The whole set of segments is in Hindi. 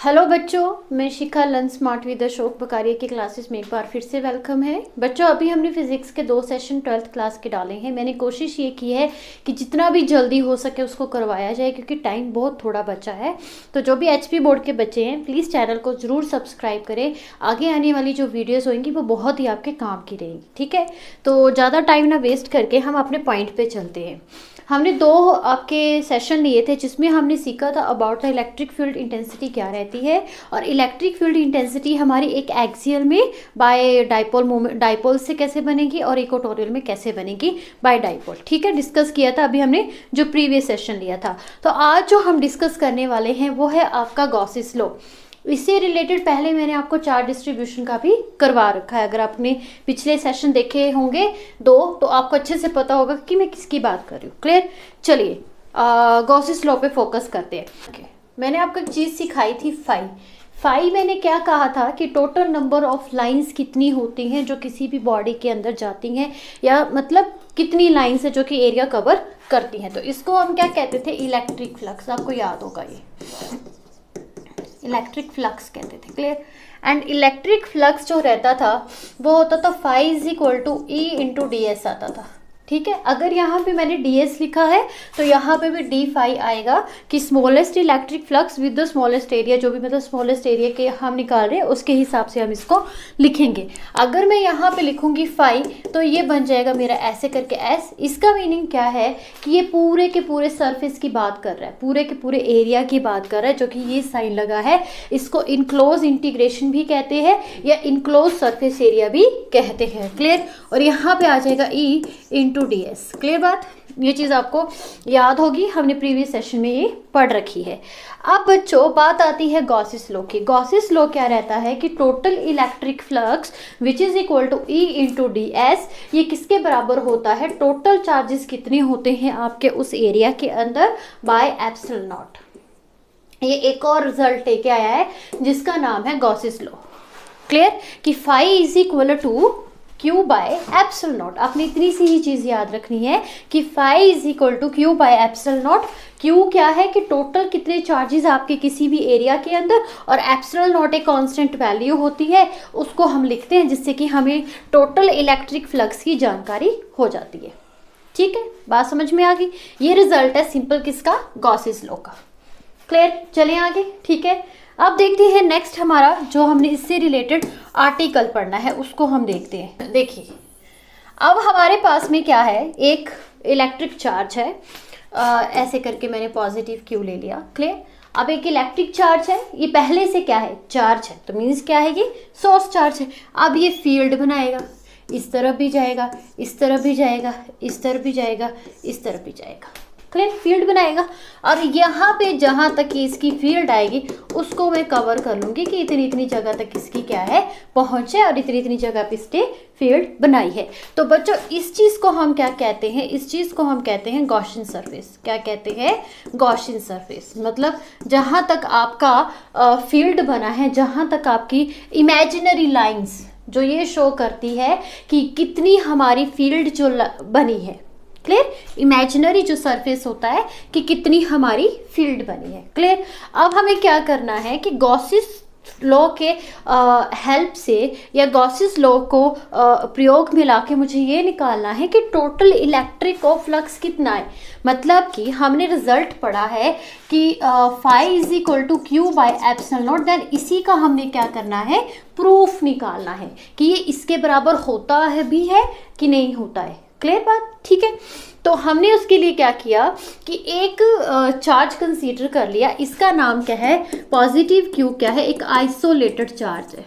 हेलो बच्चों, मैं शिखा लर्न स्मार्ट विद अशोक बकारिया की क्लासेस में एक बार फिर से वेलकम है। बच्चों, अभी हमने फिजिक्स के 2 सेशन 12th क्लास के डाले हैं। मैंने कोशिश ये की है कि जितना भी जल्दी हो सके उसको करवाया जाए, क्योंकि टाइम बहुत थोड़ा बचा है। तो जो भी एचपी बोर्ड के बच्चे हैं, प्लीज़ चैनल को ज़रूर सब्सक्राइब करें। आगे आने वाली जो वीडियोज़ होंगी वो बहुत ही आपके काम की रहेंगी, ठीक है। तो ज़्यादा टाइम ना वेस्ट करके हम अपने पॉइंट पर चलते हैं। हमने 2 आपके सेशन लिए थे जिसमें हमने सीखा था about the electric field intensity क्या रहती है, और इलेक्ट्रिक फील्ड इंटेंसिटी हमारी एक एक्सियल में बाय डाइपोल मोमेंट, डाइपोल से कैसे बनेगी और इक्वेटोरियल में कैसे बनेगी बाय डाइपोल, ठीक है। डिस्कस किया था अभी हमने जो प्रीवियस सेशन लिया था। तो आज जो हम डिस्कस करने वाले हैं वो है आपका गॉसिस लॉ। इससे रिलेटेड पहले मैंने आपको चार्ज डिस्ट्रीब्यूशन का भी करवा रखा है। अगर आपने पिछले सेशन देखे होंगे 2 तो आपको अच्छे से पता होगा कि मैं किसकी बात कर रही हूँ। क्लियर? चलिए गॉसिस लॉ पे फोकस करते हैं। मैंने आपको एक चीज़ सिखाई थी फाई मैंने क्या कहा था कि टोटल नंबर ऑफ लाइंस कितनी होती हैं जो किसी भी बॉडी के अंदर जाती हैं, या मतलब कितनी लाइंस है जो कि एरिया कवर करती हैं। तो इसको हम क्या कहते थे? Electric flux. आपको याद होगा ये इलेक्ट्रिक फ्लक्स कहते थे। क्लियर? एंड इलेक्ट्रिक फ्लक्स जो रहता था वो होता था phi is equal to E into D S आता था, ठीक है। अगर यहाँ पे मैंने ds लिखा है तो यहाँ पे भी d फाई आएगा कि smallest electric flux with the smallest area, जो भी मतलब स्मॉलेस्ट एरिया के हम निकाल रहे हैं उसके हिसाब से हम इसको लिखेंगे। अगर मैं यहाँ पे लिखूंगी फाई तो ये बन जाएगा मेरा ऐसे करके s। इसका मीनिंग क्या है कि ये पूरे के पूरे सरफेस की बात कर रहा है, पूरे के पूरे एरिया की बात कर रहा है, जो कि ये साइन लगा है। इसको इनक्लोज इंटीग्रेशन भी कहते हैं या इनक्लोज सरफेस एरिया भी कहते हैं। क्लियर? और यहाँ पे आ जाएगा ई इंटू डी एस। क्लियर बात? ये चीज़ आपको याद होगी, हमने प्रीवियस सेशन में ये पढ़ रखी है। अब बच्चों बात आती है गॉसिस लॉ की। गॉसिस लॉ क्या रहता है कि total electric flux which is equal to E into D S, ये किसके बराबर होता है? टोटल चार्जेस कितने होते हैं आपके उस एरिया के अंदर बाय एप्सिलॉन नॉट। ये एक और रिजल्ट लेके आया है जिसका नाम है गॉसिस लॉ। क्लियर? कि phi is equal to Q by epsilon naught. आपने इतनी सी ही चीज़ याद रखनी है कि phi is equal to Q by epsilon naught. Q क्या है कि टोटल कितने चार्जेस आपके किसी भी एरिया के अंदर, और एप्सिलॉन नॉट एक कांस्टेंट वैल्यू होती है, उसको हम लिखते हैं जिससे कि हमें टोटल इलेक्ट्रिक फ्लक्स की जानकारी हो जाती है। ठीक है, बात समझ में आ गई? ये रिजल्ट है सिंपल किसका? गॉसिस लॉ का। क्लियर? चलें आगे, ठीक है। अब देखते हैं नेक्स्ट हमारा जो हमने इससे रिलेटेड आर्टिकल पढ़ना है उसको हम देखते हैं। देखिए अब हमारे पास में क्या है, एक इलेक्ट्रिक चार्ज है, ऐसे करके मैंने पॉजिटिव क्यू ले लिया। क्लियर? अब एक इलेक्ट्रिक चार्ज है, ये पहले से क्या है? चार्ज है, तो मीन्स क्या है? ये सोर्स चार्ज है। अब ये फील्ड बनाएगा, इस तरफ भी जाएगा, इस तरफ भी जाएगा, इस तरफ भी जाएगा, इस तरफ भी जाएगा। क्लियर? फील्ड बनाएगा। और यहाँ पे जहाँ तक इसकी फील्ड आएगी उसको मैं कवर कर लूँगी कि इतनी इतनी जगह तक इसकी क्या है? पहुँच है, और इतनी इतनी जगह पे इसने फील्ड बनाई है। तो बच्चों इस चीज़ को हम क्या कहते हैं? इस चीज़ को हम कहते हैं गॉसियन सरफेस। क्या कहते हैं? Gaussian surface. मतलब जहाँ तक आपका फील्ड बना है, जहाँ तक आपकी इमेजिनरी लाइन्स जो ये शो करती है कि कितनी हमारी फील्ड जो बनी है। क्लियर? इमेजिनरी जो सरफेस होता है कि कितनी हमारी फील्ड बनी है। क्लियर? अब हमें क्या करना है कि गॉसिस लॉ के हेल्प से या गॉसिस लॉ को प्रयोग में लाके मुझे ये निकालना है कि टोटल इलेक्ट्रिक फ्लक्स कितना है। मतलब कि हमने रिजल्ट पढ़ा है कि phi is equal to Q by epsilon naught. Then इसी का हमने क्या करना है? प्रूफ निकालना है कि ये इसके बराबर होता है भी है कि नहीं होता है। क्लियर बात? ठीक है। तो हमने उसके लिए क्या किया कि एक चार्ज कंसीडर कर लिया, इसका नाम क्या है? पॉजिटिव क्यू क्या है? एक आइसोलेटेड चार्ज है,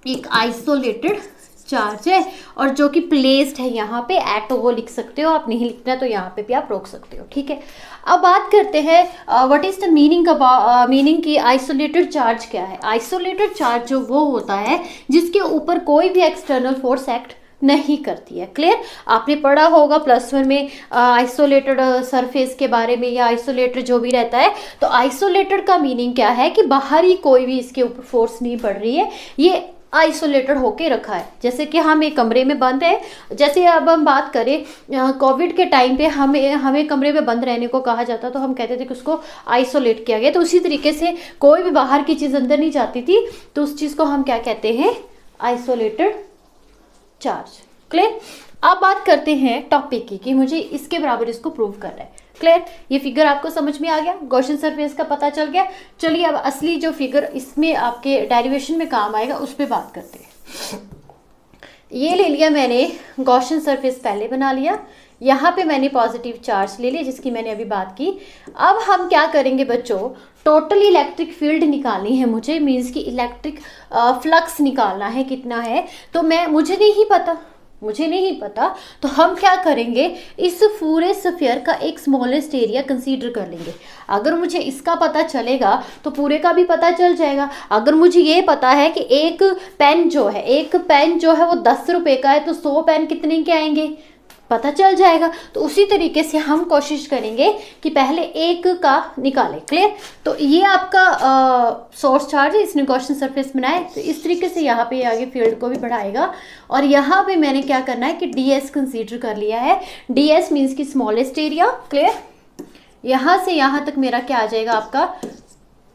एक आइसोलेटेड चार्ज है, और जो कि प्लेस्ड है यहाँ पे एट, वो लिख सकते हो आप, नहीं लिखना तो यहाँ पे भी आप रोक सकते हो। ठीक है। अब बात करते हैं व्हाट इज द मीनिंग की आइसोलेटेड चार्ज क्या है। आइसोलेटेड चार्ज जो वो होता है जिसके ऊपर कोई भी एक्सटर्नल फोर्स एक्ट नहीं करती है। क्लियर? आपने पढ़ा होगा +1 में आइसोलेटेड सरफेस के बारे में, या आइसोलेटेड जो भी रहता है। तो आइसोलेटेड का मीनिंग क्या है कि बाहरी कोई भी इसके ऊपर फोर्स नहीं पड़ रही है, ये आइसोलेटेड होके रखा है। जैसे कि हम एक कमरे में बंद है, जैसे अब हम बात करें कोविड के टाइम पे हमें कमरे में बंद रहने को कहा जाता, तो हम कहते थे कि उसको आइसोलेट किया गया। तो उसी तरीके से कोई भी बाहर की चीज़ अंदर नहीं जाती थी, तो उस चीज़ को हम क्या कहते हैं, आइसोलेटेड चार्ज। क्लियर। अब बात करते हैं टॉपिक की कि मुझे इसके बराबर इसको प्रूव करना है। क्लियर। ये फिगर आपको समझ में आ गया, गॉसियन सरफेस का पता चल गया। चलिए अब असली जो फिगर इसमें आपके डेरिवेशन में काम आएगा उस पर बात करते हैं। ये ले लिया मैंने गॉसियन सरफेस, पहले बना लिया। यहाँ पे मैंने पॉजिटिव चार्ज ले लिया जिसकी मैंने अभी बात की। अब हम क्या करेंगे बच्चों, टोटल इलेक्ट्रिक फील्ड निकालनी है मुझे, मीन्स कि इलेक्ट्रिक फ्लक्स निकालना है कितना है। तो मुझे नहीं पता, तो हम क्या करेंगे, इस पूरे स्फीयर का एक स्मॉलेस्ट एरिया कंसीडर कर लेंगे। अगर मुझे इसका पता चलेगा तो पूरे का भी पता चल जाएगा। अगर मुझे ये पता है कि एक पेन जो है वो 10 रुपए का है, तो 100 पेन कितने के आएंगे पता चल जाएगा। तो उसी तरीके से हम कोशिश करेंगे कि पहले एक का निकालें। क्लियर। तो ये आपका सोर्स चार्ज है, इसने गॉसियन सरफेस बनाया, तो इस तरीके से यहाँ पे आगे फील्ड को भी बढ़ाएगा। और यहाँ पे मैंने क्या करना है कि ds कंसीडर कर लिया है। ds मीन्स की स्मॉलेस्ट एरिया। क्लियर। यहाँ से यहाँ तक मेरा क्या आ जाएगा, आपका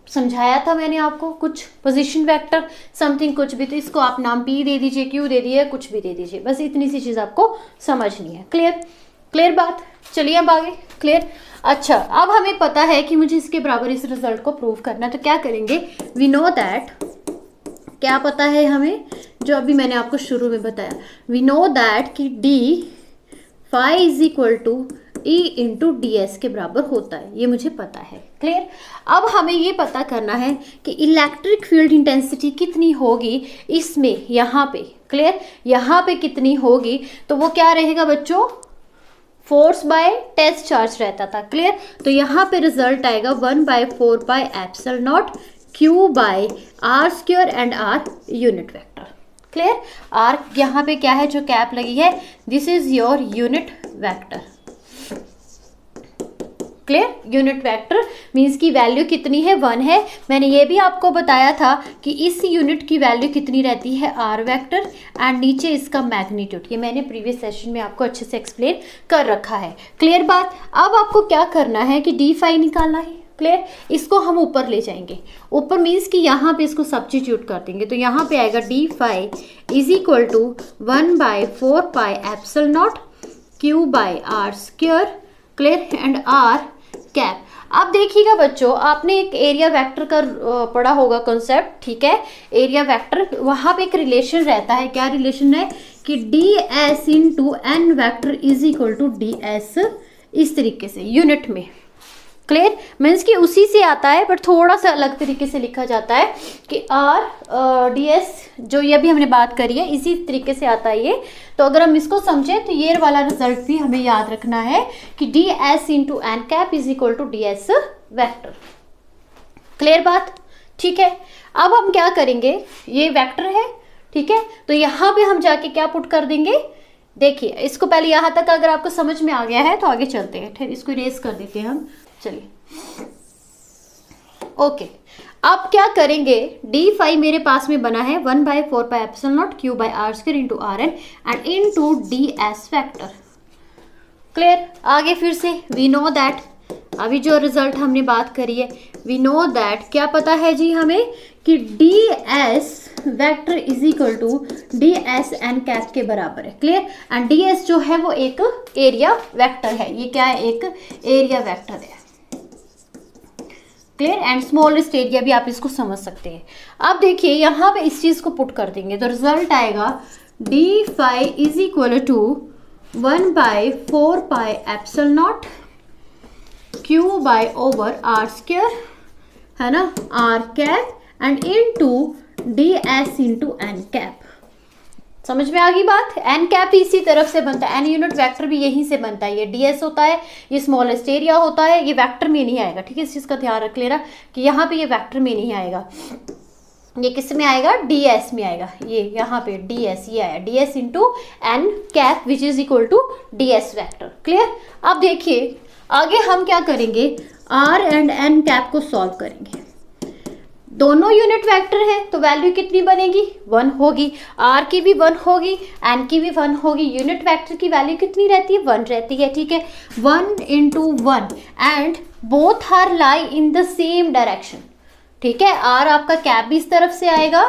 समझाया था मैंने आपको कुछ पोजीशन वेक्टर समथिंग कुछ भी, तो इसको आप नाम p दे दीजिए, q दे दीजिए, कुछ भी दे दीजिए, बस इतनी सी चीज़ आपको समझनी है। क्लियर बात। चलिए अब आगे। क्लियर। अच्छा, अब हमें पता है कि मुझे इसके बराबर इस रिजल्ट को प्रूव करना है, तो क्या करेंगे, वी नो दैट, क्या पता है हमें, जो अभी मैंने आपको शुरू में बताया, वी नो दैट कि d phi is equal to E into ds के बराबर होता है, ये मुझे पता है। क्लियर। अब हमें ये पता करना है कि इलेक्ट्रिक फील्ड इंटेंसिटी कितनी होगी इसमें, यहाँ पे। क्लियर। यहाँ पे कितनी होगी, तो वो क्या रहेगा बच्चों, फोर्स बाय टेस्ट चार्ज रहता था। क्लियर। तो यहाँ पे रिजल्ट आएगा 1/4 pi epsilon naught q by r square and r unit vector. Clear. r यहाँ पे क्या है, जो कैप लगी है, this is your unit vector. Clear. Unit vector means की वैल्यू कितनी है, 1 है। मैंने ये भी आपको बताया था कि इस यूनिट की वैल्यू कितनी रहती है, आर वेक्टर, एंड नीचे इसका मैग्नीट्यूड। ये मैंने प्रीवियस सेशन में आपको अच्छे से एक्सप्लेन कर रखा है। क्लियर बात। अब आपको क्या करना है कि डी फाई निकालना है। क्लियर। इसको हम ऊपर ले जाएंगे, ऊपर मीन्स कि यहाँ पे इसको सब्स्टिट्यूट कर देंगे, तो यहाँ पे आएगा D phi is equal to 1/4 pi epsilon naught q by r square. Clear. And r cap. अब देखिएगा बच्चों, आपने एक एरिया वेक्टर का पढ़ा होगा कॉन्सेप्ट, ठीक है। एरिया वेक्टर, वहां पे एक रिलेशन रहता है, क्या रिलेशन है कि ds into N vector is equal to ds, इस तरीके से यूनिट में। क्लियर। मीन्स कि उसी से आता है, बट थोड़ा सा अलग तरीके से लिखा जाता है कि r ds, जो ये भी हमने बात करी है, इसी तरीके से आता है ये। तो अगर हम इसको समझें तो ये वाला रिजल्ट भी हमें याद रखना है कि ds into N cap is equal to ds vector. Clear बात। ठीक है। अब हम क्या करेंगे, ये वेक्टर है, ठीक है, तो यहाँ पे हम जाके क्या पुट कर देंगे, देखिए इसको पहले यहाँ तक अगर आपको समझ में आ गया है तो आगे चलते हैं। फिर इसको इरेज कर देते हैं हम। चलिए ओके। अब क्या करेंगे, डी फाई मेरे पास में बना है 1/4 pi epsilon naught q by r square into R N and into ds vector. Clear. आगे फिर से वी नो दैट, अभी जो रिजल्ट हमने बात करी है, वी नो दैट क्या पता है जी हमें कि ds vector is equal to ds N cap के बराबर है। क्लियर। एंड ds जो है वो एक एरिया वेक्टर है, ये क्या है, एक एरिया वेक्टर है। क्लियर। एंड स्मॉलेस्ट एरिया भी आप इसको समझ सकते हैं। अब देखिए यहाँ पे इस चीज को पुट कर देंगे तो रिजल्ट आएगा D phi is equal to 1/4 pi epsilon naught q by over r square, है ना, r cap and into ds into n cap. समझ में आ गई बात। n कैप इसी तरफ से बनता है, n यूनिट वेक्टर भी यहीं से बनता है। ये ds होता है, ये स्मॉलेस्ट एरिया होता है, ये वेक्टर में नहीं आएगा, ठीक है। इस चीज़ का ध्यान रख लेना कि यहाँ पे ये वेक्टर में नहीं आएगा, ये किस में आएगा, ds में आएगा। ये यहाँ पे ds, ये आया ds into n cap which is equal to ds vector. Clear. अब देखिए आगे हम क्या करेंगे, r एंड n कैप को सॉल्व करेंगे। दोनों यूनिट वेक्टर है तो वैल्यू कितनी बनेगी, 1 होगी। आर की भी 1 होगी, एन की भी 1 होगी। यूनिट वेक्टर की वैल्यू कितनी रहती है, 1 रहती है, ठीक है। 1 × 1 and both are lie in the same direction, ठीक है। आर आपका कैप भी इस तरफ से आएगा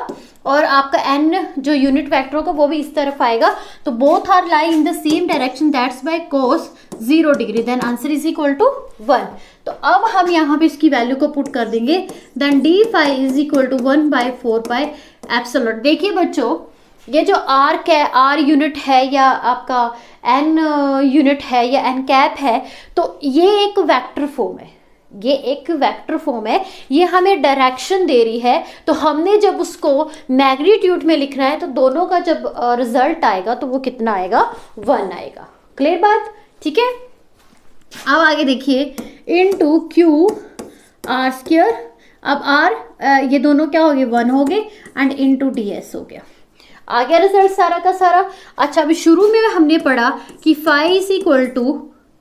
और आपका एन जो यूनिट वेक्टर होगा वो भी इस तरफ आएगा, तो both are lie in the same direction, that's by cos 0 degree, then answer is equal to 1। तो अब हम यहाँ पे इसकी वैल्यू को पुट कर देंगे, then d phi is equal to 1/4 epsilon. देखिए बच्चों, ये जो आर यूनिट है या आपका एन यूनिट है या एन कैप है, तो ये एक वेक्टर फॉर्म है, ये एक वेक्टर फॉर्म है, ये हमें डायरेक्शन दे रही है। तो हमने जब उसको मैग्नीट्यूड में लिखना है तो दोनों का जब रिजल्ट आएगा तो वो कितना आएगा, 1 आएगा। क्लियर बात, ठीक है। अब आगे देखिए, इनटू क्यू आर स्क्वायर, अब आर ये दोनों क्या हो गए, 1 हो गए, एंड इनटू डी एस हो गया। आ गया रिजल्ट सारा का सारा। अच्छा, अभी शुरू में हमने पढ़ा कि फाई इज इक्वल टू,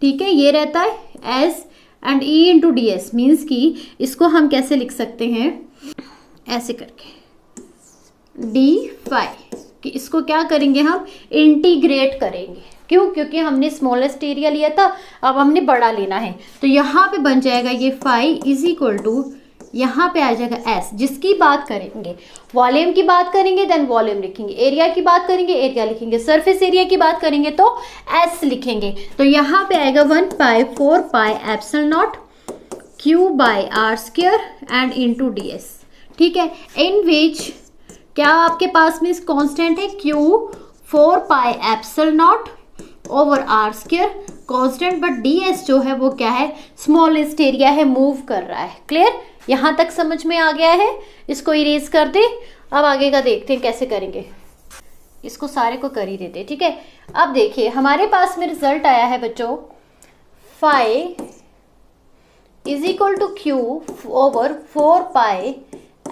ठीक है, ये रहता है S and E into D S, means कि इसको हम कैसे लिख सकते हैं, ऐसे करके डी फाई, कि इसको क्या करेंगे, हम इंटीग्रेट करेंगे। क्यों, क्योंकि हमने स्मॉलेस्ट एरिया लिया था, अब हमने बड़ा लेना है। तो यहाँ पे बन जाएगा ये फाई इज इक्वल टू, यहाँ पे आ जाएगा एस, जिसकी बात करेंगे वॉल्यूम की बात करेंगे देन वॉल्यूम लिखेंगे, एरिया की बात करेंगे एरिया लिखेंगे, सरफेस एरिया की बात करेंगे तो एस लिखेंगे। तो यहाँ पे आएगा 1/4 epsilon naught Q by R square and into D S, ठीक है। इन विच क्या आपके पास में कांस्टेंट है, Q 4 epsilon naught over R square constant, but D S जो है वो क्या है, स्मॉलेस्ट एरिया है, मूव कर रहा है। क्लियर, यहाँ तक समझ में आ गया है। इसको इरेज कर दे। अब आगे का देखते हैं कैसे करेंगे, इसको सारे को कर ही देते, ठीक है। अब देखिए हमारे पास में रिजल्ट आया है बच्चों, phi is equal to Q over 4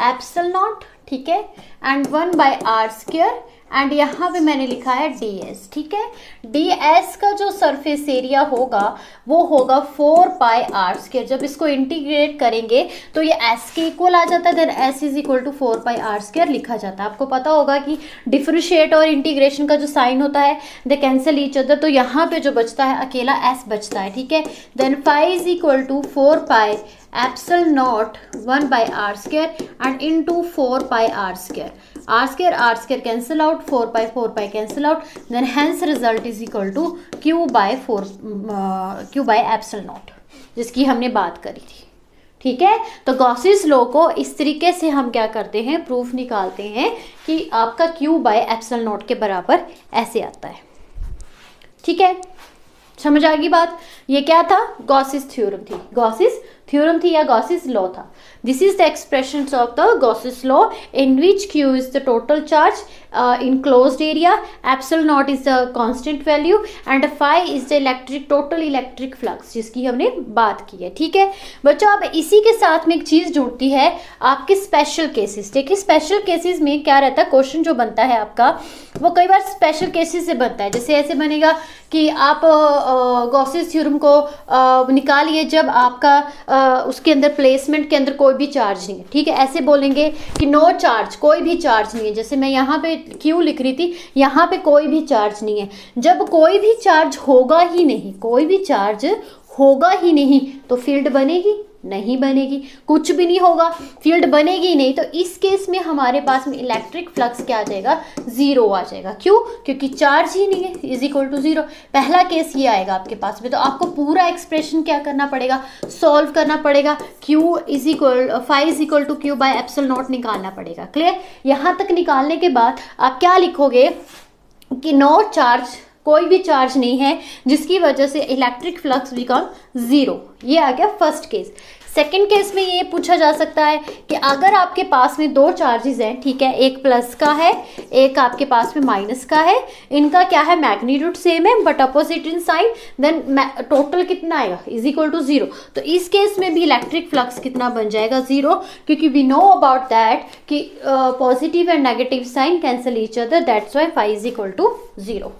epsilon naught, ठीक है, एंड 1/r स्क्वायर, एंड यहाँ पे मैंने लिखा है ds, ठीक है। ds का जो सरफेस एरिया होगा वो होगा 4 r²। जब इसको इंटीग्रेट करेंगे तो ये s के इक्वल आ जाता है, then s is equal to 4 r² लिखा जाता है। आपको पता होगा कि डिफरेंशिएट और इंटीग्रेशन का जो साइन होता है दे कैंसिल ईच अदर, तो यहाँ पे जो बचता है अकेला s बचता है, ठीक है। Then phi is equal to 4 epsilon naught 1/r² and into 4 r², r² cancel out, 4 cancel out, then hence result is equal to q by epsilon naught, जिसकी हमने बात करी थी, ठीक है। तो गॉसिस लॉ को इस तरीके से हम क्या करते हैं, प्रूफ निकालते हैं कि आपका q बाय एप्सिलॉन नॉट के बराबर ऐसे आता है, ठीक है। समझ आ गई बात। ये क्या था, गॉसिस थ्योरम थी, गॉसिस थ्योरम थी या गॉसिस लॉ था। This is the expression of the Gauss's law in which Q is the total charge in closed area, epsilon naught is the constant value and phi is the electric total electric flux, जिसकी हमने बात की है, ठीक है बच्चों। अब इसी के साथ में एक चीज जुड़ती है, आपके स्पेशल केसेस। देखिए स्पेशल केसेस में क्या रहता है, क्वेश्चन जो बनता है आपका वो कई बार स्पेशल केसेस से बनता है। जैसे ऐसे बनेगा कि आप गॉसिस थ्योरम को निकालिए जब आपका उसके अंदर प्लेसमेंट के अंदर कोई भी चार्ज नहीं है, ठीक है। ऐसे बोलेंगे कि नो चार्ज, कोई भी चार्ज नहीं है। जैसे मैं यहाँ पे क्यू लिख रही थी, यहाँ पे कोई भी चार्ज नहीं है। जब कोई भी चार्ज होगा ही नहीं, कोई भी चार्ज होगा ही नहीं तो फील्ड बनेगी नहीं, बनेगी, कुछ भी नहीं होगा, फील्ड बनेगी नहीं। तो इस केस में हमारे पास में इलेक्ट्रिक फ्लक्स क्या आ जाएगा, 0 आ जाएगा। क्यों, क्योंकि चार्ज ही नहीं है, इज इक्वल टू 0। पहला केस ये आएगा आपके पास में। तो आपको पूरा एक्सप्रेशन क्या करना पड़ेगा, सॉल्व करना पड़ेगा। Q is equal phi is equal to Q by epsilon naught निकालना पड़ेगा। क्लियर, यहाँ तक निकालने के बाद आप क्या लिखोगे कि नो चार्ज, कोई भी चार्ज नहीं है, जिसकी वजह से इलेक्ट्रिक फ्लक्स बिकम 0। ये आ गया फर्स्ट केस। सेकेंड केस में ये पूछा जा सकता है कि अगर आपके पास में दो चार्जेस हैं, ठीक है, एक प्लस का है एक आपके पास में माइनस का है, इनका क्या है मैग्नीट्यूड सेम है but opposite in sign, then total कितना आएगा, इज इक्वल टू 0। तो इस केस में भी इलेक्ट्रिक फ्लक्स कितना बन जाएगा, 0, क्योंकि वी नो अबाउट दैट कि positive and negative sign cancel each other, that's why phi is equal to 0।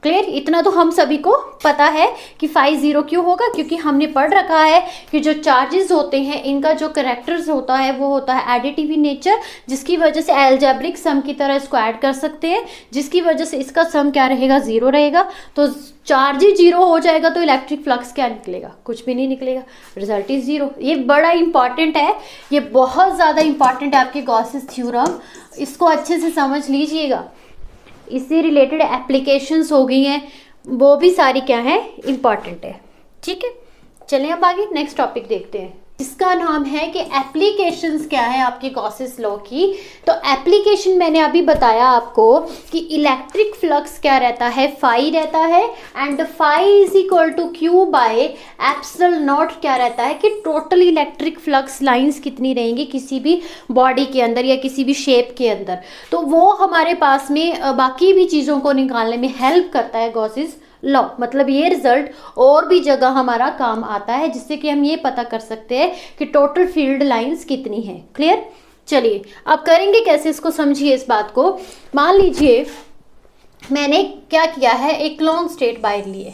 Clear, इतना तो हम सभी को पता है कि फाई 0 क्यों होगा, क्योंकि हमने पढ़ रखा है कि जो चार्जेस होते हैं इनका जो करेक्टर्स होता है वो होता है एडिटिव इन नेचर, जिसकी वजह से एल्जेब्रिक सम की तरह इसको ऐड कर सकते हैं, जिसकी वजह से इसका सम क्या रहेगा, 0 रहेगा। तो चार्ज ही 0 हो जाएगा तो इलेक्ट्रिक फ्लक्स क्या निकलेगा, कुछ भी नहीं निकलेगा, रिजल्ट इज 0। ये बड़ा इंपॉर्टेंट है, ये बहुत ज़्यादा इंपॉर्टेंट है आपके गॉसेस थ्योरम, इसको अच्छे से समझ लीजिएगा। इससे रिलेटेड एप्लीकेशंस हो गई हैं, वो भी सारी क्या है, इंपॉर्टेंट है। ठीक है, चलिए अब आगे नेक्स्ट टॉपिक देखते हैं, इसका नाम है कि एप्लीकेशंस क्या है आपके गॉसेस लॉ की। तो एप्लीकेशन मैंने अभी बताया आपको कि इलेक्ट्रिक फ्लक्स क्या रहता है, फाई रहता है, and phi is equal to Q by epsilon naught क्या रहता है कि टोटल इलेक्ट्रिक फ्लक्स लाइंस कितनी रहेंगी किसी भी बॉडी के अंदर या किसी भी शेप के अंदर। तो वो हमारे पास में बाकी भी चीज़ों को निकालने में हेल्प करता है गॉसेस लॉ। मतलब ये रिजल्ट और भी जगह हमारा काम आता है, जिससे कि हम ये पता कर सकते हैं कि टोटल फील्ड लाइंस कितनी है। क्लियर, चलिए अब करेंगे कैसे, इसको समझिए इस बात को। मान लीजिए मैंने क्या किया है, एक लॉन्ग स्ट्रेट वायर लिए,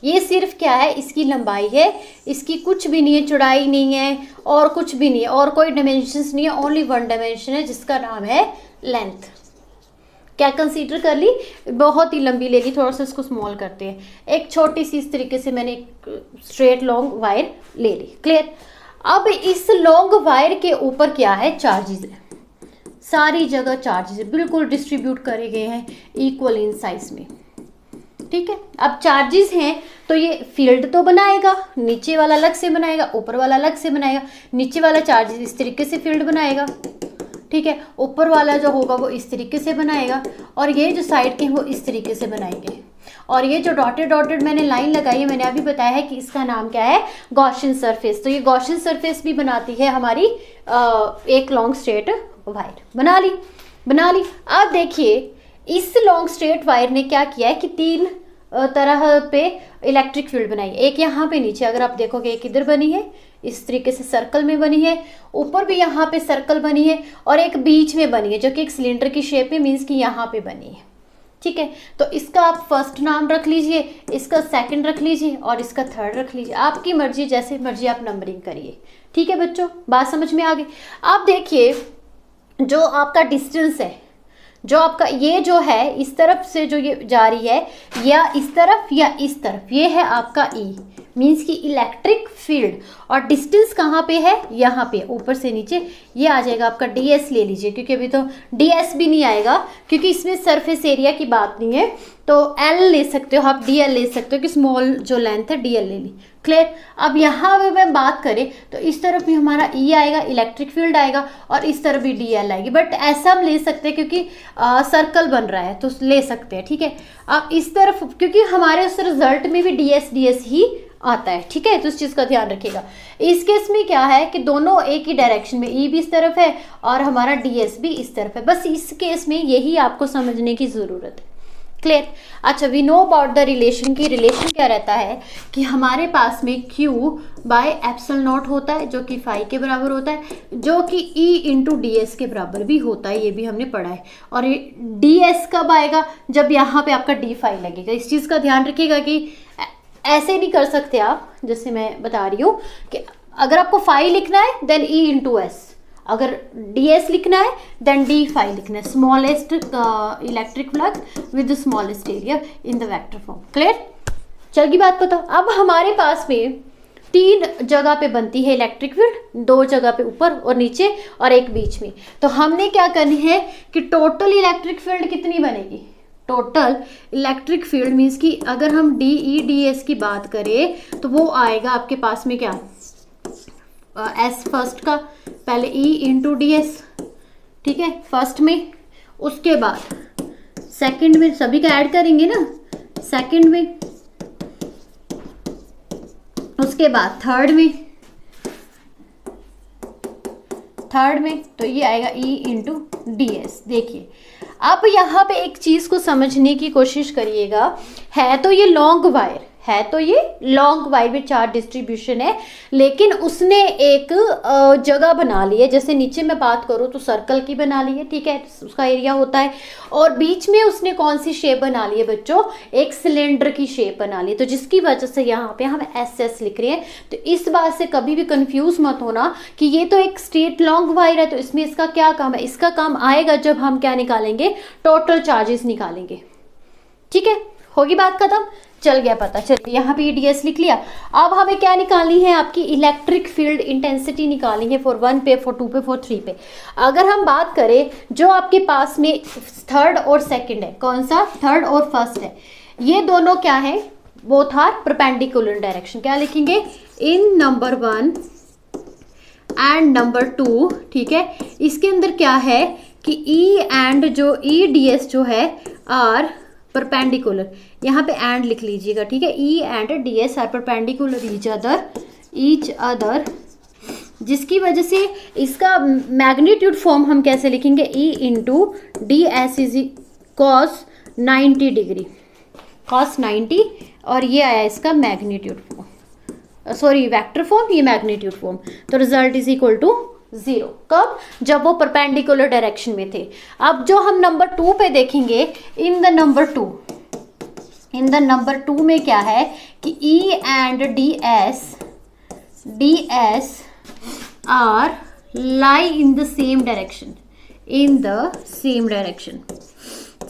ये सिर्फ क्या है, इसकी लंबाई है, इसकी कुछ भी नहीं है, चौड़ाई नहीं है और कुछ भी नहीं है और कोई डायमेंशंस नहीं है, ओनली वन डायमेंशन है जिसका नाम है लेंथ। क्या कंसीडर कर ली, बहुत ही लंबी ले ली, थोड़ा सा इसको स्मॉल करते हैं, एक छोटी सी इस तरीके से मैंने एक स्ट्रेट लॉन्ग वायर ले ली। क्लियर, अब इस लॉन्ग वायर के ऊपर क्या है, चार्जेस है, सारी जगह चार्जेस बिल्कुल डिस्ट्रीब्यूट करे गए हैं इक्वल इन साइज में। ठीक है, अब चार्जेस हैं तो ये फील्ड तो बनाएगा, नीचे वाला अलग से बनाएगा, ऊपर वाला अलग से बनाएगा। नीचे वाला चार्जेस इस तरीके से फील्ड बनाएगा, ठीक है, ऊपर वाला जो होगा वो इस तरीके से बनाएगा, और ये जो साइड के हैं वो इस तरीके से बनाएंगे। और ये जो डॉटेड मैंने लाइन लगाई है, मैंने अभी बताया है कि इसका नाम क्या है, गॉसियन सरफेस। तो ये गॉसियन सरफेस भी बनाती है हमारी एक लॉन्ग स्ट्रेट वायर। बना ली। अब देखिए इस लॉन्ग स्ट्रेट वायर ने क्या किया है कि 3 तरह पे इलेक्ट्रिक फील्ड बनाई है। एक यहाँ पे नीचे अगर आप देखोगे, एक इधर बनी है इस तरीके से सर्कल में बनी है, ऊपर भी यहाँ पे सर्कल बनी है, और एक बीच में बनी है जो कि एक सिलेंडर की शेप में, मीन्स कि यहाँ पे बनी है। ठीक है, तो इसका आप फर्स्ट नाम रख लीजिए, इसका सेकंड रख लीजिए और इसका थर्ड रख लीजिए, आपकी मर्जी, जैसे मर्जी आप नंबरिंग करिए। ठीक है बच्चों, बात समझ में आ गई। आप देखिए जो आपका डिस्टेंस है, जो आपका ये जो है इस तरफ से जो ये जा रही है, या इस तरफ या इस तरफ, ये है आपका ई, मीन्स की इलेक्ट्रिक फील्ड। और डिस्टेंस कहाँ पे है, यहाँ पे, ऊपर से नीचे, ये आ जाएगा आपका ds ले लीजिए, क्योंकि अभी तो ds भी नहीं आएगा क्योंकि इसमें सरफेस एरिया की बात नहीं है, तो l ले सकते हो आप, dl ले सकते हो कि स्मॉल जो लेंथ है dl ले ली। क्लियर, अब यहाँ पे मैं बात करें तो इस तरफ भी हमारा E आएगा, इलेक्ट्रिक फील्ड आएगा, और इस तरफ भी dl आएगी, बट ऐसा हम ले सकते हैं क्योंकि सर्कल बन रहा है तो ले सकते हैं। ठीक है, अब इस तरफ क्योंकि हमारे उस रिजल्ट में भी ds ही आता है। ठीक है, तो इस चीज़ का ध्यान रखिएगा। इस केस में क्या है कि दोनों एक ही डायरेक्शन में, ई भी इस तरफ है और हमारा ds भी इस तरफ है, बस इस केस में यही आपको समझने की ज़रूरत है। क्लियर, अच्छा, we know about the relation की रिलेशन क्या रहता है कि हमारे पास में Q बाय एप्सिलॉन नॉट होता है जो कि फाई के बराबर होता है, जो कि E इंटू ds के बराबर भी होता है, ये भी हमने पढ़ा है। और ये ds कब आएगा, जब यहाँ पे आपका d फाई लगेगा। इस चीज़ का ध्यान रखिएगा कि ऐसे नहीं कर सकते आप, जैसे मैं बता रही हूँ कि अगर आपको फाई लिखना है देन E इंटू एस, अगर ds लिखना है देन d फाई लिखना है, smallest electric flux with the smallest area in the vector form. Clear, चल गई बात पता। अब हमारे पास में 3 जगह पे बनती है इलेक्ट्रिक फील्ड, 2 जगह पे ऊपर और नीचे और एक बीच में। तो हमने क्या करनी है कि टोटल इलेक्ट्रिक फील्ड कितनी बनेगी, टोटल इलेक्ट्रिक फील्ड मीन्स कि अगर हम ds की बात करें तो वो आएगा आपके पास में क्या, s फर्स्ट का, पहले E इंटू ds, ठीक है, फर्स्ट में, उसके बाद सेकंड में, सभी का ऐड करेंगे ना, सेकंड में, उसके बाद थर्ड में, तो ये आएगा E इंटू ds। देखिए अब यहाँ पे एक चीज़ को समझने की कोशिश करिएगा, है तो ये लॉन्ग वायर, है तो ये long wire with charge distribution है, लेकिन उसने एक जगह बना ली है। जैसे नीचे मैं बात करूँ तो सर्कल की बना ली है, ठीक है, उसका एरिया होता है, और बीच में उसने कौन सी शेप बना ली है बच्चों, एक सिलेंडर की शेप बना ली, तो जिसकी वजह से यहाँ पे हम SS लिख रहे हैं। तो इस बात से कभी भी कंफ्यूज मत होना कि ये तो एक स्ट्रेट लॉन्ग वायर है, तो इसमें इसका क्या काम है। इसका काम आएगा जब हम क्या निकालेंगे, टोटल चार्जेस निकालेंगे, ठीक है। होगी बात खत्म, चल गया पता। चलिए यहाँ पे DS लिख लिया। अब हमें क्या निकालनी है, आपकी इलेक्ट्रिक फील्ड इंटेंसिटी निकालनी है फॉर 1 पे, फॉर 2 पे, फॉर 3 पे। अगर हम बात करें जो आपके पास में थर्ड और सेकंड है, कौन सा, थर्ड और फर्स्ट है, ये दोनों क्या है, बोथ आर परपेंडिकुलर डायरेक्शन। क्या लिखेंगे, इन नंबर 1 एंड नंबर 2, ठीक है। इसके अंदर क्या है कि E एंड जो EDS जो है आर परपेंडिकुलर, यहाँ पे एंड लिख लीजिएगा, ठीक है। E and DS are perpendicular each other, जिसकी वजह से इसका मैग्नीट्यूड फॉर्म हम कैसे लिखेंगे, E into DS is cos 90 degree, cos 90, और ये आया इसका magnitude form, sorry vector form, ये मैग्नीट्यूड फॉर्म। तो रिजल्ट इज इक्वल टू 0। कब, जब वो परपेंडिकुलर डायरेक्शन में थे। अब जो हम नंबर 2 पे देखेंगे, इन द नंबर 2 में क्या है कि E and DS are lie in the same direction,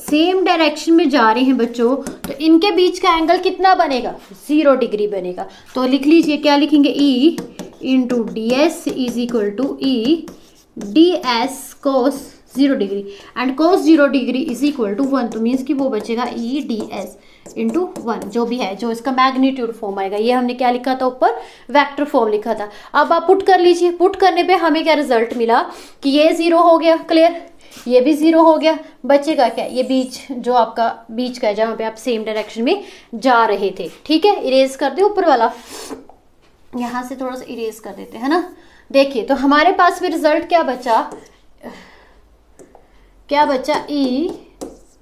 same direction में जा रहे हैं बच्चों, तो इनके बीच का एंगल कितना बनेगा, 0 डिग्री बनेगा। तो लिख लीजिए, क्या लिखेंगे, E into DS is equal to E DS cos 0 degree, and cos 0 degree is equal to 1, तो मीन्स कि वो बचेगा E DS इंटू 1, जो भी है, जो इसका मैग्नीट्यूड फॉर्म आएगा। ये हमने क्या लिखा था ऊपर, वेक्टर फॉर्म लिखा था। अब आप पुट कर लीजिए, पुट करने पे हमें क्या रिजल्ट मिला कि ये 0 हो गया, क्लियर, ये भी 0 हो गया, बचेगा क्या, ये बीच, जो आपका बीच का है, जहाँ पे आप सेम डायरेक्शन में जा रहे थे, ठीक है। इरेज कर दे ऊपर वाला, यहाँ से थोड़ा सा इरेज कर देते हैं ना। देखिए तो हमारे पास में रिजल्ट क्या बचा, E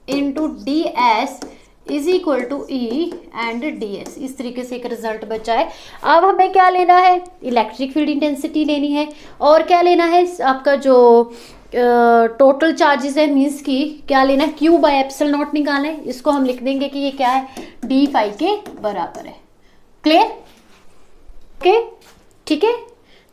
into DS is equal to E and DS, इस तरीके से एक रिजल्ट बचा है। अब हमें क्या लेना है, इलेक्ट्रिक फील्ड इंटेंसिटी लेनी है, और क्या लेना है, आपका जो टोटल चार्जेस है, मीन्स की क्या लेना है, Q बाय एप्सिलॉन नॉट निकालना है। इसको हम लिख देंगे कि ये क्या है, d फाई के बराबर है, क्लियर, ओके, ठीक है।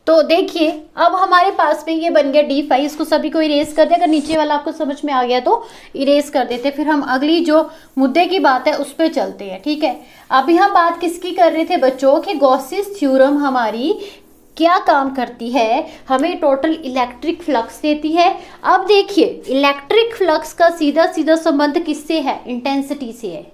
तो देखिए अब हमारे पास में ये बन गया d फाई, इसको सभी को इरेज कर दे, अगर नीचे वाला आपको समझ में आ गया तो इरेज कर देते, फिर हम अगली जो मुद्दे की बात है उस पर चलते हैं, ठीक है। अभी हम बात किसकी कर रहे थे बच्चों, कि गॉसेस थ्योरम हमारी क्या काम करती है, हमें टोटल इलेक्ट्रिक फ्लक्स देती है। अब देखिए इलेक्ट्रिक फ्लक्स का सीधा सीधा संबंध किससे है, इंटेंसिटी से है,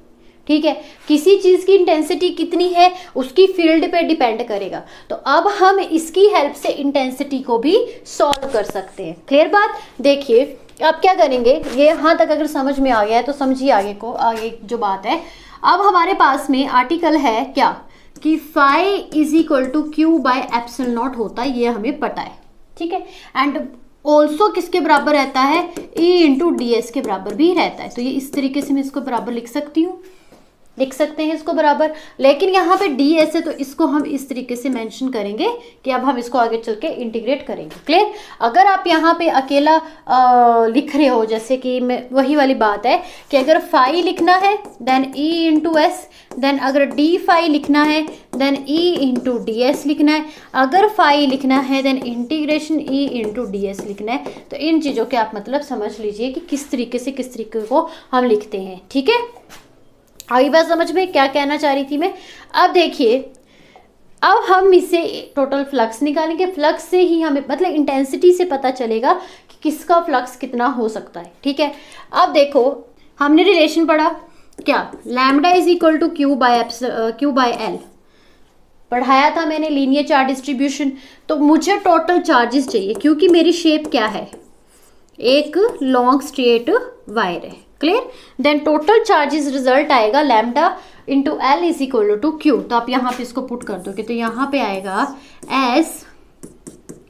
ठीक है। किसी चीज की इंटेंसिटी कितनी है उसकी फील्ड पे डिपेंड करेगा। तो अब हम इसकी हेल्प से इंटेंसिटी को भी सॉल्व कर सकते हैं, क्लियर बात। देखिए अब क्या करेंगे, ये यहाँ तक अगर समझ में आ गया है तो समझिए आगे को, आगे जो बात है। अब हमारे पास में आर्टिकल है क्या कि phi is equal to Q by epsilon naught होता है, ये हमें पता है, ठीक है। एंड ऑल्सो किसके बराबर रहता है, E इंटू DS के बराबर भी रहता है। तो ये इस तरीके से मैं इसको बराबर लिख सकती हूँ, लिख सकते हैं इसको बराबर, लेकिन यहाँ पे DS है तो इसको हम इस तरीके से मेंशन करेंगे कि अब हम इसको आगे चल के इंटीग्रेट करेंगे, क्लियर। अगर आप यहाँ पे अकेला लिख रहे हो, जैसे कि मैं वही वाली बात है कि अगर फाई लिखना है then E into S, then अगर D फाई लिखना है देन E इंटू DS लिखना है, अगर फाई लिखना है then integration E into DS लिखना है। तो इन चीज़ों के आप मतलब समझ लीजिए कि किस तरीके से किस तरीके को हम लिखते हैं, ठीक है। आई बात समझ में, क्या कहना चाह रही थी मैं। अब देखिए अब हम इससे टोटल फ्लक्स निकालेंगे, फ्लक्स से ही हमें मतलब इंटेंसिटी से पता चलेगा कि किसका फ्लक्स कितना हो सकता है, ठीक है। अब देखो हमने रिलेशन पढ़ा क्या, lambda is equal to Q by L पढ़ाया था मैंने, लीनियर चार्ज डिस्ट्रीब्यूशन। तो मुझे टोटल चार्जेस चाहिए क्योंकि मेरी शेप क्या है, एक लॉन्ग स्ट्रेट वायर है, clear. Then total charges result आएगा lambda into L is equal to Q। तो आप यहाँ पे इसको पुट कर दोगे तो यहाँ पे आएगा S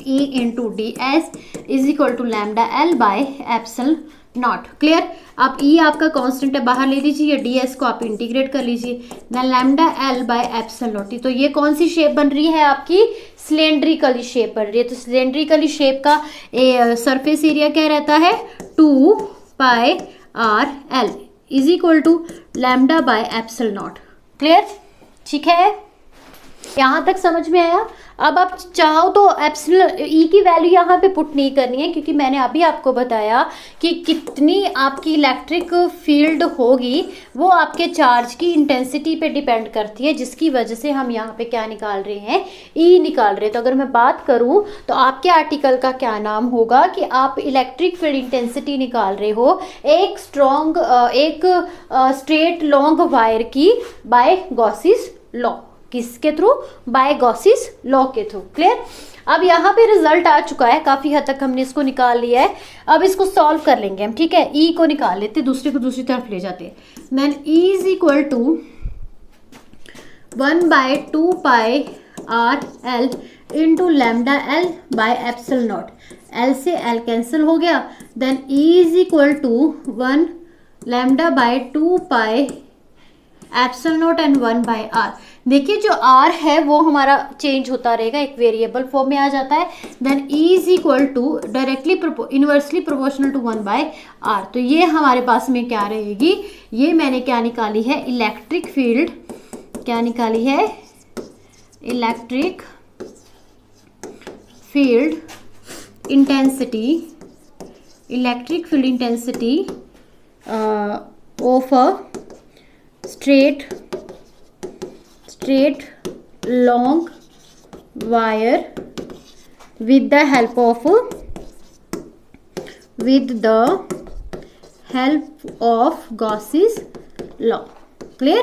E into DS is equal to lambda L by epsilon naught. Clear. आप ई आपका कांस्टेंट है, बाहर ले लीजिए, ds को आप इंटीग्रेट कर लीजिए, then lambda L by epsilon not. तो ये कौन सी शेप बन रही है आपकी? सिलेंड्रिकली शेप बन रही है। तो सिलेंड्रिकली शेप का सरफेस एरिया क्या रहता है? 2 pi R L is equal to lambda by epsilon naught. Clear? ठीक है, यहाँ तक समझ में आया? अब आप चाहो तो एप्सिलॉन ई की वैल्यू यहाँ पे पुट नहीं करनी है, क्योंकि मैंने अभी आपको बताया कि कितनी आपकी इलेक्ट्रिक फील्ड होगी वो आपके चार्ज की इंटेंसिटी पे डिपेंड करती है, जिसकी वजह से हम यहाँ पे क्या निकाल रहे हैं? ई निकाल रहे हैं। तो अगर मैं बात करूँ तो आपके आर्टिकल का क्या नाम होगा कि आप इलेक्ट्रिक फील्ड इंटेंसिटी निकाल रहे हो एक स्ट्रेट लॉन्ग वायर की बाय गॉसिस लॉ। किसके थ्रू? बाय गॉसिस लॉ के थ्रू। क्लियर? अब यहाँ पे रिजल्ट आ चुका है, काफी हद तक हमने इसको निकाल लिया है। अब इसको सॉल्व कर लेंगे हम, ठीक है? ई को निकाल लेते, दूसरे को दूसरी तरफ ले जाते हैं। Then E is equal to 1/2 pi R L into lambda L by epsilon naught. L से एल कैंसिल हो गया। Then E is equal to 1 lambda by 2 pi epsilon naught and 1 by R. देखिए जो r है वो हमारा चेंज होता रहेगा, एक वेरिएबल फॉर्म में आ जाता है। Then e is equal to directly inversely proportional to 1 by R. तो ये हमारे पास में क्या रहेगी? ये मैंने क्या निकाली है? Electric field. क्या निकाली है? Electric field intensity. Electric field intensity of a straight long wire with the help of Gauss's law। Clear?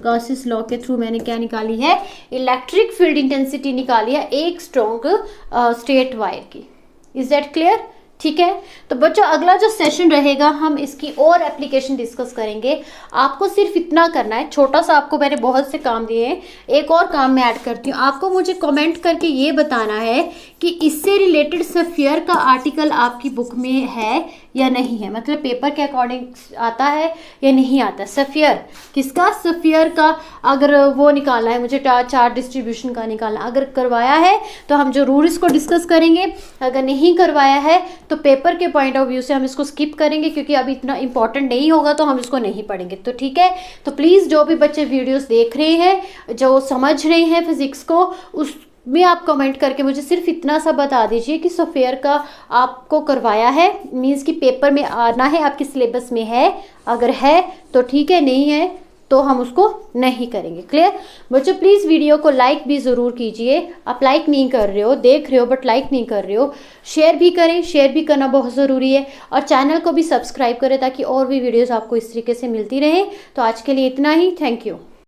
Gauss's law के थ्रू मैंने क्या निकाली है? इलेक्ट्रिक फील्ड इंटेंसिटी निकाली है एक स्ट्रॉन्ग स्ट्रेट वायर की। Is that clear? ठीक है, तो बच्चों अगला जो सेशन रहेगा हम इसकी और एप्लीकेशन डिस्कस करेंगे। आपको सिर्फ इतना करना है, छोटा सा आपको मैंने बहुत से काम दिए हैं, एक और काम मैं ऐड करती हूँ। आपको मुझे कमेंट करके ये बताना है कि इससे रिलेटेड स्फीयर का आर्टिकल आपकी बुक में है या नहीं है, मतलब पेपर के अकॉर्डिंग आता है या नहीं आता। स्फीयर किसका? स्फीयर का अगर वो निकालना है मुझे, चार्ज डिस्ट्रीब्यूशन का निकालना, अगर करवाया है तो हम जरूर इसको डिस्कस करेंगे, अगर नहीं करवाया है तो पेपर के पॉइंट ऑफ व्यू से हम इसको स्किप करेंगे, क्योंकि अभी इतना इंपॉर्टेंट नहीं होगा तो हम इसको नहीं पढ़ेंगे। तो ठीक है, तो प्लीज़ जो भी बच्चे वीडियोस देख रहे हैं, जो समझ रहे हैं फिजिक्स को, उसमें आप कमेंट करके मुझे सिर्फ इतना सा बता दीजिए कि स्फीयर का आपको करवाया है, मीन्स कि पेपर में आना है, आपके सिलेबस में है। अगर है तो ठीक है, नहीं है तो हम उसको नहीं करेंगे। क्लियर? बच्चों प्लीज़ वीडियो को लाइक भी ज़रूर कीजिए। आप लाइक नहीं कर रहे हो, देख रहे हो बट लाइक नहीं कर रहे हो। शेयर भी करें, शेयर भी करना बहुत ज़रूरी है, और चैनल को भी सब्सक्राइब करें ताकि और भी वीडियोस आपको इस तरीके से मिलती रहें। तो आज के लिए इतना ही, थैंक यू।